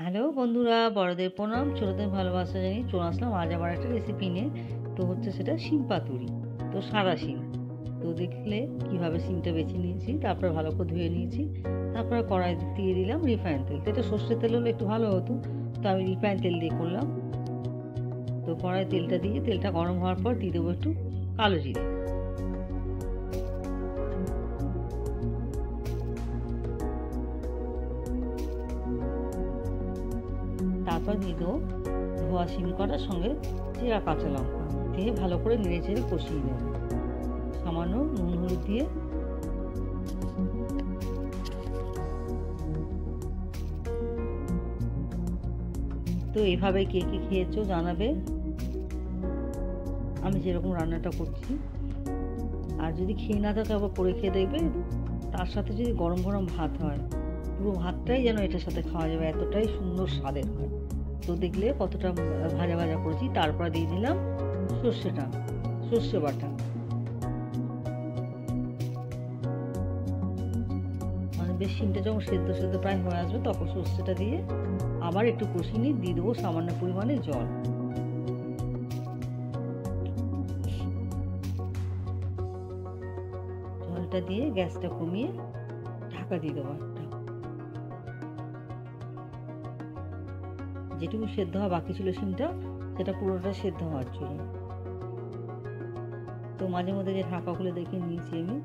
Hello বন্ধুরা, বড়দের প্রণাম, ছোটদের ভালোবাসা জানিয়ে চলে আসলাম আজ আবার একটা রেসিপি নিয়ে। তো হচ্ছে সেটা শিম পাতুরি। তো সাদা শিম। তো দেখলে কিভাবে শিমটা বেছে নিয়েছি, তারপরে ভালো করে ধুয়ে নিয়েছি। তারপরে কড়াই দিয়ে দিলাম রিফাইন তেল। তো এটা সর্ষের তেল হলে একটু ভালো হতো, তো আমি রিফাইন তেল দিয়ে করলাম। তো কড়াই তেলটা দিয়ে তেলটা গরম হওয়ার পর দিয়ে দেবো একটু কালো জিরে। তারপর দিয়ে দেবো ধোয়া শিম করার সঙ্গে চেরা কাঁচা লঙ্কা দিয়ে ভালো করে নেড়ে চেড়ে কষিয়ে নেব। সামান্য নুন হলুদ দিয়ে তো এভাবে কে কে খেয়েছো জানাবে, আমি যেরকম রান্নাটা করছি। আর যদি খেয়ে না থাকে আবার করে খেয়ে দেখবে, তার সাথে যদি গরম গরম ভাত হয়, পুরো ভাতটাই যেন এটার সাথে খাওয়া যাবে, এতটাই সুন্দর স্বাদের হয়। তো দেখলে কতটা ভাজা ভাজা করেছি। তারপর দিয়ে দিলাম সর্ষে বাটা। মানে বেশ শিমটা যখন সেদ্ধ প্রায় হয়ে আসবে, তখন সর্ষেটা দিয়ে আবার একটু কষিয়ে নিয়ে দিয়ে দেবো সামান্য পরিমাণে জল। জলটা দিয়ে গ্যাসটা কমিয়ে ঢাকা দিয়ে দেবো একটা। যেটুকু সেদ্ধ হওয়া বাকি ছিল শিমটা, সেটা পুরোটা সেদ্ধ হওয়ার জন্য। তো মাঝে মধ্যে যে ঢাকা খুলে দেখে নিয়েছি আমি।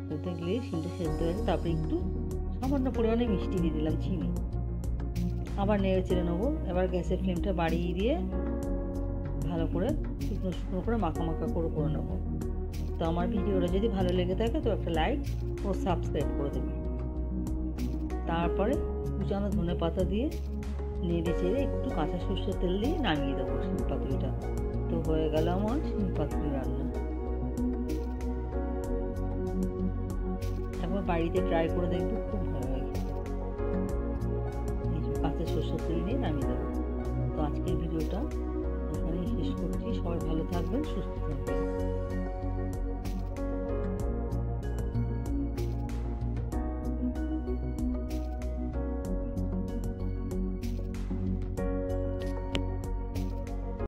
তো দেখলে শিমটা সেদ্ধ হয়েছে, তারপরে একটু সামান্য পরিমাণে মিষ্টি দিয়ে দিলাম, চিনি। আবার নেড়ে চেড়ে নেবো। এবার গ্যাসের ফ্লেমটা বাড়িয়ে দিয়ে ভালো করে শুকনো করে মাখা করে নেবো। তো আমার ভিডিওটা যদি ভালো লেগে থাকে তো একটা লাইক ও সাবস্ক্রাইব করে দেবে। তারপরে কুচানো ধনে পাতা দিয়ে নেড়ে চেড়ে একটু কাঁচা সর্ষের তেল দিয়ে নামিয়ে দেবো শিম পাতুরিটা। তো হয়ে গেল আমার শিম পাতুরি রান্না। একবার বাড়িতে ট্রাই করে দেখবো, খুব ভালো লাগে। কাঁচা সর্ষের তেল দিয়ে নামিয়ে দেবো। তো আজকের ভিডিওটা এখানেই শেষ করছি। সবাই ভালো থাকবেন, সুস্থ থাকবেন।